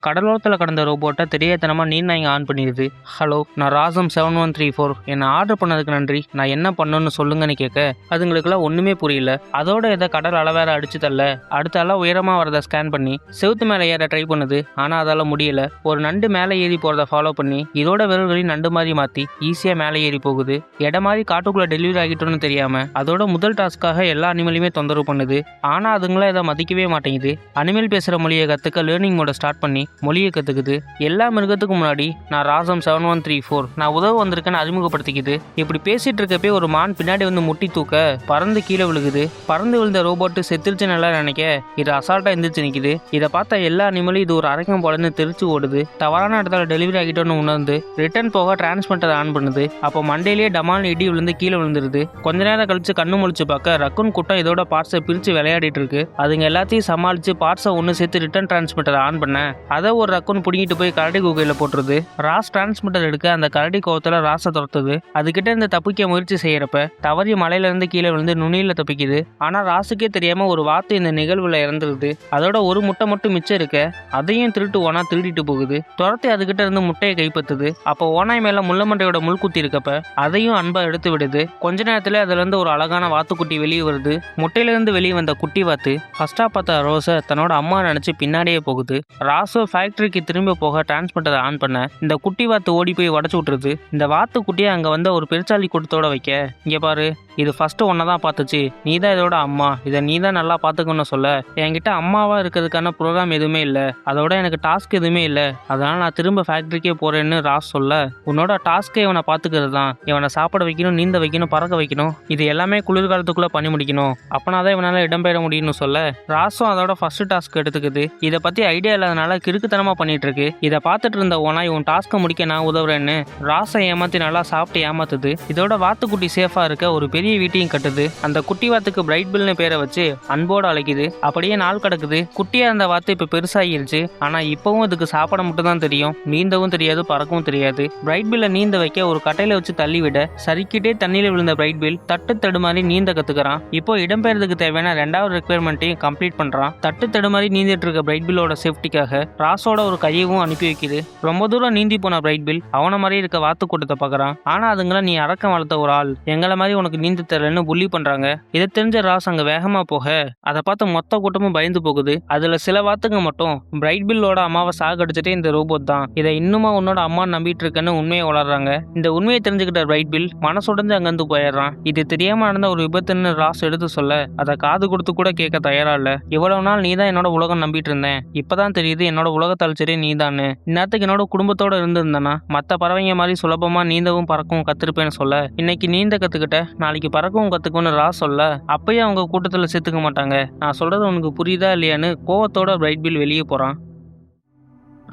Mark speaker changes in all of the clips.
Speaker 1: கடலோரத்தில் கடந்த ரோபோட்டை தெரியாதனமா நீர்நாய்ங்க ஆன் பண்ணிடுது. ஹலோ, நான் ராசம் 7134. என்னை ஆர்டர் பண்ணதுக்கு நன்றி. நான் என்ன பண்ணணும்னு சொல்லுங்கன்னு கேட்க அதுங்களுக்குலாம் ஒன்றுமே புரியல. அதோட இதை கடல் அலை வேற அடிச்சு தள்ள அடுத்த அலை உயரமாக வரதை ஸ்கேன் பண்ணி செவுத்து மேலே ஏற ட்ரை பண்ணுது. ஆனால் அதால் முடியல. ஒரு நண்டு மேலே ஏறி போகிறத ஃபாலோ பண்ணி இதோட விரல்களையும் நண்டு மாதிரி மாற்றி ஈஸியாக மேலே ஏறி போகுது. இடம் மாதிரி காட்டுக்குள்ளே டெலிவரி ஆகிட்டோன்னு தெரியாமல் அதோட முதல் டாஸ்க்காக எல்லா அனிமலையுமே தொந்தரவு பண்ணுது. ஆனால் அதுங்களாம் இதை மதிக்கவே மாட்டேங்குது. அனிமல் பேசுகிற மொழியை கற்றுக்க லேர்னிங் மோட ஸ்டார்ட் பண்ணி மொழியை கற்றுக்குது. எல்லா மிருகத்துக்கு முன்னாடி நான் ராசம் 7134 நான் உதவ வந்திருக்கேன்னு அறிமுகப்படுத்திக்குது. இப்படி பேசிட்டு இருக்கப்பே ஒரு மான் பின்னாடி வந்து முட்டி தூக்க பறந்து கீழே விழுகுது. பறந்து விழுந்த ரோபோட்டு செத்துருச்சு நல்லா நினைக்க இது அசால்ட்டா எந்திரிச்சு நிற்குது. இதை பார்த்த எல்லா அனிமலும் இது ஒரு அரைக்கம் போலன்னு தெரிச்சு ஓடுது. தவறான இடத்துல டெலிவரி ஆகிட்டோன்னு உணர்ந்து ரிட்டர்ன் போக டிரான்ஸ்மிட்டரை ஆன் பண்ணுது. அப்போ மண்டையிலேயே டமால் இடி விழுந்து கீழே விழுந்துருது. கொஞ்ச நேரம் கழிச்சு கண்ணு முழிச்சு பார்க்க ரக்குன் கூட்டம் இதோட பார்ட்ஸை பிரித்து விளையாடிட்டு இருக்கு. அதுங்க எல்லாத்தையும் சமாளித்து பார்ட்ஸை ஒன்று சேர்த்து ரிட்டர்ன் டிரான்ஸ்மிட்டரை ஆன் பண்ண அதை ஒரு ரக்குன் பிடிங்கிட்டு போய் கரடி குகையில் போட்டுருது. ராஸ் டிரான்ஸ்மிட்டர் எடுக்க அந்த கரடி கோவத்தில் ராஸை துரத்துது. அதுகிட்ட இருந்து தப்பிக்க முயற்சி செய்யறப்ப தவறி மலையிலேருந்து கீழே விழுந்து நுனியில் தப்பிக்குது. ஆனால் ராசுக்கே தெரியாம ஒரு வாத்து இந்த நிகழ்வில் இறந்துருது. அதோட ஒரு முட்டை மட்டும் மிச்சம் இருக்க அதையும் திருட்டு ஓனா திருடிட்டு போகுது. துரத்தி அதுகிட்ட இருந்து முட்டையை கைப்பற்றுது. அப்போ ஓனாய் மேல முள்ளமண்டையோட முள் குத்தி இருக்கப்ப அதையும் அன்பா எடுத்து விடுது. கொஞ்ச நேரத்துல அதுல இருந்து ஒரு அழகான வாத்துக்குட்டி வெளியே வருது. முட்டையிலிருந்து வெளியே வந்த குட்டி வாத்து ஃபர்ஸ்டா பார்த்த ரோஸை தன்னோட அம்மா நினைச்சு பின்னாடியே போகுது. ராசோ ஃபேக்டரிக்கு திரும்ப போக டிரான்ஸ்மிட்டரை ஆன் பண்ண இந்த குட்டி வாத்து ஓடி போய் உடச்சு விட்டுருது. இந்த வாத்து குட்டியை அங்க வந்த ஒரு பெருச்சாலி கூட்டத்தோட வைக்க, இங்க பாரு, இது ஃபர்ஸ்ட் ஒன்னதான் பார்த்துச்சு, நீ தான் இதோட அம்மா, இதை நீ தான் நல்லா பார்த்துக்கணும்னு சொல்ல, என்கிட்ட அம்மாவா இருக்கிறதுக்கான ப்ரோக்ராம் எதுவுமே இல்லை, அதோட எனக்கு டாஸ்க் எதுவுமே இல்லை, அதனால நான் திரும்ப ஃபேக்டரிக்கே போறேன்னு ராஸ் சொல்ல, உன்னோட டாஸ்க்கே இவனை பார்த்துக்கிறது தான், இவனை சாப்பிட வைக்கணும், நீந்த வைக்கணும், பறக்க வைக்கணும், இது எல்லாமே குளிர்காலத்துக்குள்ள பண்ணி முடிக்கணும், அப்பனா தான் இவனால இடம்பெயர முடியும்னு சொல்ல, ராஸும் அதோட ஃபர்ஸ்ட் டாஸ்க் எடுத்துக்குது. இதை பத்தி ஐடியா இல்லாதனால கிறுக்குத்தனமா பண்ணிட்டு இருக்கு. இதை பார்த்துட்டு இருந்த ஓனாய் உன் டாஸ்க்கை முடிக்க நான் உதவுறேன்னு ராஸை ஏமாத்தி நல்லா சாப்பிட்டு ஏமாத்துது. இதோட வாத்துக்குட்டி சேஃபா இருக்க ஒரு பெரிய வீட்டையும் கட்டுது. அந்த குட்டி வாத்துக்கு பிரைட் பில்னு பேரை வச்சு அன்போடு அழைக்குது. அப்படியே நாள் கிடக்குது. குட்டியா இருந்த வாத்து இப்ப பெருசாகிருச்சு. ஆனா இப்பவும் இதுக்கு சாப்பிட மட்டும் தான் தெரியும், நீந்தவும் தெரியாது, பறக்கவும் தெரியாது. பிரைட் பில்லை நீந்த வைக்க ஒரு கட்டையில வச்சு தள்ளி விட சரிக்கிட்டே தண்ணியில விழுந்த பிரைட் பில் தட்டு தடுமாறி நீந்த கத்துக்கிறான். இப்போ இடம்பெயர்றதுக்கு தேவையான 2வது ரெக்யர்மெண்ட்டையும் கம்ப்ளீட் பண்றான். தட்டு தடுமாறி நீந்திட்டு இருக்க பிரைட் பில்லோட சேஃப்டிக்காக ராஸோட ஒரு கையவும் அனுப்பி வைக்குது. ரொம்ப தூரம் நீந்தி போன பிரைட் பில் அவனை மாதிரி இருக்க வாத்து கூட்டத்தை பாக்குறான். ஆனா அதுங்கள நீ அடக்கம் வளர்த்த ஒரு ஆள், எங்களை மாதிரி உனக்கு நீந்த தெரியலன்னு புள்ளி பண்றாங்க. இதை தெரிஞ்ச ராஸ் அங்க வேகமா போக அதை பார்த்து மொத்த கூட்டமும் பயந்து போகுது. அதுல சில வாத்துங்க மட்டும் பிரைட் பில்லோட அம்மாவை சாகடிச்சிட்டே இந்த ரோபோட் தான், இதை இன்னுமா உன்னோட அம்மா நம்பிட்டு இருக்கன்னு உண்மையை வளர்றாங்க. இந்த உண்மையை தெரிஞ்சுக்கிட்ட பிரைட் பில் மனசுடைஞ்சு அங்கிருந்து போயிடுறான். இது தெரியாம நடந்த ஒரு விபத்துன்னு ராஸ் எடுத்து சொல்ல அதை காது கொடுத்து கூட கேட்க தயாரா இல்ல. இவ்வளவு நாள் நீ தான் என்னோட உலகம் நம்பிட்டு இருந்தேன், இப்பதான் தெரியுது என்னோட உலகத்தாழ்ச்சரே நீ தானு. இந்நேரத்துக்கு என்னோட குடும்பத்தோட இருந்திருந்தேன்னா மற்ற பறவைங்க மாதிரி சுலபமா நீந்தவும் பறக்கவும் கத்துருப்பேன்னு சொல்ல, இன்னைக்கு நீந்த கத்துக்கிட்ட நாளைக்கு பறக்கவும் கத்துக்கணும்னு ராஸ் சொல்ல, அப்பயே அவங்க கூட்டத்துல சேர்த்துக்க மாட்டாங்க. நான் சொல்றது உனக்கு புரியுதா இல்லையான்னு கோவத்தோட பிரைட் பில் வெளியே போறான்.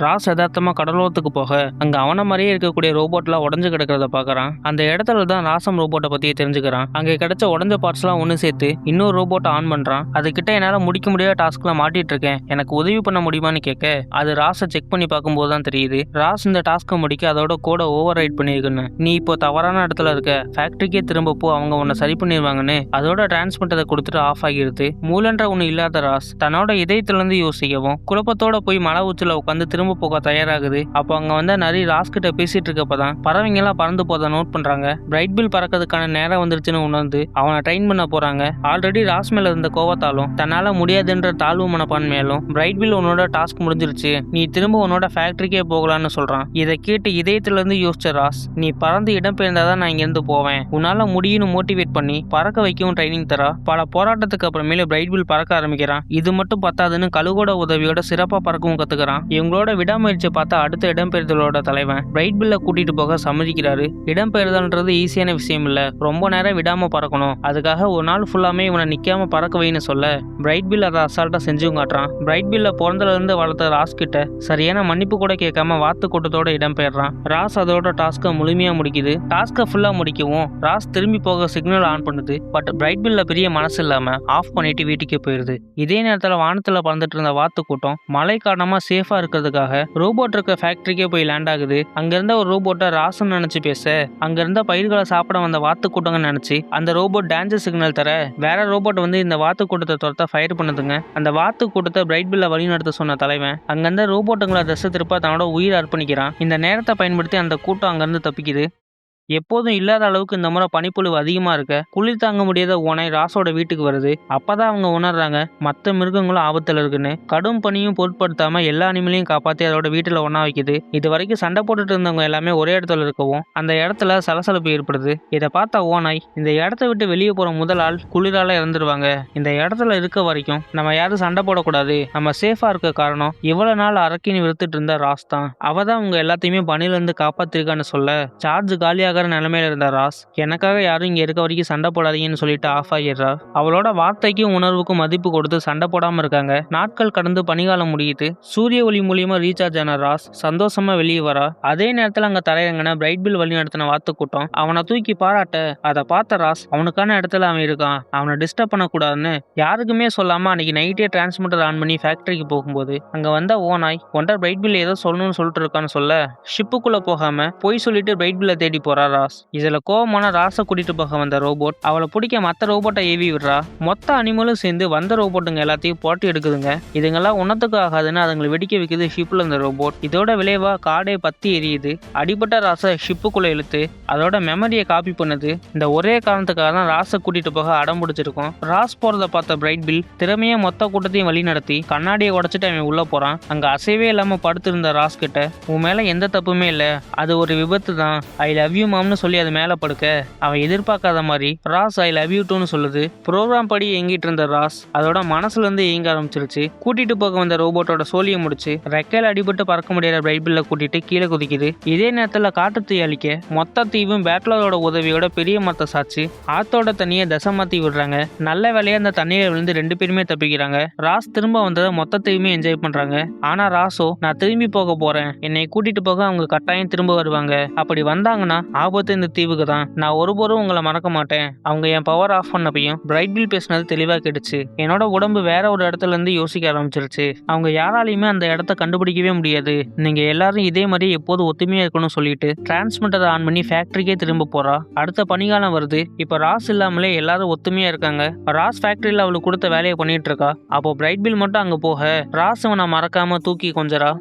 Speaker 1: ராஸ் யதார்த்தமா கடலோரத்துக்கு போக அங்க அவனை மாதிரியே இருக்கக்கூடிய ரோபோட்லாம் உடஞ்சு கிடக்கிறத பாக்குறான். அந்த இடத்துல தான் ராசம் ரோபோட்டை பத்தியே தெரிஞ்சுக்கிறான். அங்க கிடைச்ச உடஞ்ச பார்ட்ஸ் எல்லாம் ஒண்ணு சேர்த்து இன்னொரு ரோபோட்டை ஆன் பண்றான். அதுகிட்ட என்னால முடிக்க முடியாத டாஸ்க்லாம் மாட்டிட்டு இருக்கேன், எனக்கு உதவி பண்ண முடியுமான்னு கேட்க அது ராஸை செக் பண்ணி பார்க்கும்போது தான் தெரியுது ராஸ் இந்த டாஸ்க்கை முடிக்க அதோட கோட ஓவர் ரைட் பண்ணிருக்குன்னு. நீ இப்போ தவறான இடத்துல இருக்க, ஃபேக்டரிக்கே திரும்ப போ, அவங்க உன்னை சரி பண்ணிடுவாங்கன்னு அதோட டிரான்ஸ்மிட்டரை கொடுத்துட்டு ஆஃப் ஆகிடுது. மூலன்ற ஒண்ணு இல்லாத ராஸ் தன்னோட இதயத்துல இருந்து யோசிக்கவும் குழப்பத்தோட போய் மலை உச்சில உட்காந்து திரும்ப போக தயாராகுது. அப்போ அங்க வந்து நிறைய ராஸ் கிட்ட பேசிட்டு இருக்கப்பதான் பறவைங்க எல்லாம் பறந்து போத நோட் பண்றாங்க. பிரைட் பில் பறக்கிறதுக்கான நேரம் வந்துருச்சுன்னு உணர்ந்து அவனை ட்ரெயின் பண்ண போறாங்க. ஆல்ரெடி ராஸ் மேல இருந்த கோவத்தாலும் தன்னால முடியாதுன்ற தாழ்வு மனப்பான்மையாலும் பிரைட் பில் உன்னோட டாஸ்க் முடிஞ்சிருச்சு, நீ திரும்ப உன்னோட ஃபேக்டரிக்கே போகலான்னு சொல்றான். இதை கேட்டு இதயத்துல இருந்து யோசிச்ச ராஸ், நீ பறந்து இடம் பெயர்ந்தாதான் நான் இங்க இருந்து போவேன், உன்னால முடியும்னு மோட்டிவேட் பண்ணி பறக்க வைக்கவும் ட்ரைனிங் தரா. பல போராட்டத்துக்கு அப்புறமேல பிரைட் பில் பறக்க ஆரம்பிக்கிறான். இது மட்டும் பத்தாதுன்னு கழுகோட உதவியோட சிறப்பா பறக்கவும் கத்துக்கிறான். இவங்களோட விடாமுயற்சியை பார்த்தா அடுத்த இடம்பெயர்தலோட தலைவன் பிரைட் பில்ல கூட்டிட்டு போக சம்மதிக்கிறாரு. இடம்பெயர்தல்ன்றது ஈஸியான விஷயம் இல்ல, ரொம்ப நேரம் விடாம பறக்கணும், அதுக்காக ஒரு நாள் ஃபுல்லாமே இவனை நிக்காம பறக்க வைன்னு சொல்ல பிரைட் பில் அதை அசால்ட்டா செஞ்சும் காட்டுறான். பிரைட் பில்ல பிறந்தல இருந்து வளர்த்த ராஸ் கிட்ட சரியான மன்னிப்பு கூட கேட்காம வாத்து கூட்டத்தோட இடம்பெயர்றான். ராஸ் அதோட டாஸ்கை முழுமையா முடிக்குது. டாஸ்கை ஃபுல்லா முடிக்கவும் ராஸ் திரும்பி போக சிக்னல் ஆன் பண்ணுது. பட் பிரைட் பில்ல பெரிய மனசு இல்லாம ஆஃப் பண்ணிட்டு வீட்டுக்கே போயிருது. இதே நேரத்துல வானத்துல பறந்துட்டு இருந்த வாத்து கூட்டம் மழை காரணமா சேஃபா இருக்கிறதுக்காக பார்க்கறதுக்காக ரோபோட் இருக்க ஃபேக்டரிக்கே போய் லேண்ட் ஆகுது. அங்க இருந்த ஒரு ரோபோட்டை ராசுன்னு நினைச்சு பேச அங்க இருந்த பயிர்களை சாப்பிட வந்த வாத்து கூட்டங்கன்னு நினைச்சு அந்த ரோபோட் டேஞ்சர் சிக்னல் தர வேற ரோபோட் வந்து இந்த வாத்து கூட்டத்தை துரத்த ஃபயர் பண்ணுதுங்க. அந்த வாத்து கூட்டத்தை பிரைட் பில்ல வழி நடத்த சொன்ன தலைவன் அங்கிருந்த ரோபோட்டுங்களை திசை திருப்ப தன்னோட உயிரை அர்ப்பணிக்கிறான். இந்த நேரத்தை பயன்படுத்தி அந்த கூட்டம் அங்கிருந்து தப்பிக்குது. எப்போதும் இல்லாத அளவுக்கு இந்த முறை பனிப்பொழிவு அதிகமா இருக்க குளிர் தாங்க முடியாத ஓனாய் ராசோட வீட்டுக்கு வருது. அப்பதான் அவங்க உணர்றாங்க மற்ற மிருகங்களும் ஆபத்துல இருக்குன்னு. கடும் பனியும் பொருட்படுத்தாம எல்லா அனிமலையும் காப்பாத்தி அதோட வீட்டுல ஒண்ணா வைக்குது. இது வரைக்கும் சண்டை போட்டுட்டு இருந்தவங்க எல்லாமே ஒரே இடத்துல இருக்கவும் அந்த இடத்துல சலசலப்பு ஏற்படுது. இதை பார்த்த ஓனாய் இந்த இடத்த விட்டு வெளியே போற முதல் ஆள் குளிரால இறந்துருவாங்க. இந்த இடத்துல இருக்க வரைக்கும் நம்ம யாரும் சண்டை போடக்கூடாது, நம்ம சேஃபா இருக்க காரணம் இவ்வளவு நாள் அரக்கினி விருத்துட்டு இருந்த ராஸ் தான். அவதான் உங்க எல்லாத்தையுமே பனில இருந்து காப்பாத்திருக்கான்னு சொல்ல சார்ஜ் காலியாக நிலைமையில இருந்த ராஸ் எனக்காக யாரும் இங்க இருக்க வரைக்கும் சண்டை போடாதீங்கன்னு சொல்லிட்டு ஆஃப் ஆகிடுறார். அவளோட வார்த்தைக்கும் உணர்வுக்கும் மதிப்பு கொடுத்து சண்டை போடாம இருக்காங்க. நாட்கள் கடந்து பனிகாலம் முடியுது. சூரிய ஒளி மூலியமா ரீசார்ஜ் ஆன ராஸ் சந்தோஷமா வெளியே வரா. அதே நேரத்துல அங்க தரையரங்கின பிரைட் பில் வழி நடத்தின வாத்து கூட்டம் அவனை தூக்கி பாராட்ட அதை பார்த்த ராஸ் அவனுக்கான இடத்துல அவன் இருக்கான், அவனை டிஸ்டர்ப் பண்ணக்கூடாதுன்னு யாருக்குமே சொல்லாம அன்னைக்கு நைட்டே டிரான்ஸ்மிட்டர் ஆன் பண்ணி ஃபேக்டரிக்கு போகும்போது அங்க வந்த ஓனாய் ஒன்றரை பிரைட் பில் ஏதோ சொல்லணும்னு சொல்லிட்டு இருக்கான்னு சொல்ல ஷிப்புக்குள்ள போகாம போய் சொல்லிட்டு பிரைட் பில்லை தேடி போறா ராஸ். இதுல கோவமான ராசை கூட்டிட்டு போக வந்த ரோபோட் அவளை பிடிக்க மத்த ரோபோட்டை ஏவி விடுறா. மொத்த அனிமலும் சேர்ந்து வந்த ரோபோட்டுங்க எல்லாத்தையும் போட்டி எடுக்குதுங்க. இதுங்கெல்லாம் ஒன்னத்துக்கு ஆகாதுன்னு அதுங்களை வெடிக்க வைக்குது ஷிப்ல இருந்த ரோபோட். இதோட விளைவா காடே பத்தி எரியுது. அடிபட்ட ராசை ஷிப்புக்குள்ள இழுத்து அதோட மெமரியை காப்பி பண்ணுது. இந்த ஒரே காரணத்துக்காக தான் ராசை கூட்டிட்டு போக அடம் பிடிச்சிருக்கும். ராஸ் போறதை பார்த்த பிரைட் பில் திறமையா மொத்த கூட்டத்தையும் வழி நடத்தி கண்ணாடியை உடைச்சிட்டு அவன் உள்ள போறான். அங்க அசைவே இல்லாம படுத்திருந்த ராஸ் கிட்ட உன் மேல எந்த தப்புமே இல்ல, அது ஒரு விபத்து தான், ஐ லவ் யூ மாம்னு சொல்லி அது மேல படுக்க அவன் எதிர்பார்க்காத மாதிரி ராஸ் ஐ லவ் யூ டூன்னு சொல்லுது. ப்ரோக்ராம் படி எங்கிட்டு இருந்த ராஸ் அதோட மனசுல இருந்து இயங்க ஆரம்பிச்சிருச்சு. கூட்டிட்டு போக வந்த ரோபோட்டோட சோழியை முடிச்சு ரெக்கையில அடிபட்டு பறக்க முடியாத பிரைட் பில்ல கூட்டிட்டு கீழே குதிக்குது. இதே நேரத்துல காட்டு தீ அழிக்க மொத்த தீவும் பேட்லரோட உதவியோட பெரிய மரத்தை சாச்சு ஆத்தோட தண்ணியை தசை மாத்தி விடுறாங்க. நல்ல வேலையா அந்த தண்ணியில விழுந்து 2 பேருமே தப்பிக்கிறாங்க. ராஸ் திரும்ப வந்ததை மொத்தத்தையுமே என்ஜாய் பண்றாங்க. ஆனா ராசோ நான் திரும்பி போக போறேன், என்னை கூட்டிட்டு போக அவங்க கட்டாயம் திரும்ப வருவாங்க, அப்படி வந்தாங்கன்னா ஆபத்து இந்த தீவுக்கு தான், நான் ஒருபோதும் உங்களை மறக்க மாட்டேன். அவங்க என் பவர் ஆஃப் பண்ணப்பையும் பிரைட் பில் பேசினது தெளிவா கேட்டுச்சு. என்னோட உடம்பு வேற ஒரு இடத்துல இருந்து யோசிக்க ஆரம்பிச்சிருச்சு. அவங்க யாராலையுமே அந்த இடத்த கண்டுபிடிக்கவே முடியாது, நீங்க எல்லாரும் இதே மாதிரி எப்போது ஒத்துமையா இருக்கணும்னு சொல்லிட்டு டிரான்ஸ்மிட்டரை ஆன் பண்ணி ஃபேக்டரிக்கே திரும்ப போறா. அடுத்த பனிகாலம் வருது. இப்ப ராஸ் இல்லாமலே எல்லாரும் ஒத்துமையா இருக்காங்க. ராஸ் ஃபேக்டரியில அவளுக்கு கொடுத்த வேலையை பண்ணிட்டு இருக்கா. அப்போ பிரைட் பில் மட்டும் அங்க போக ராஸ் அவனை மறக்காம தூக்கி கொஞ்சரா.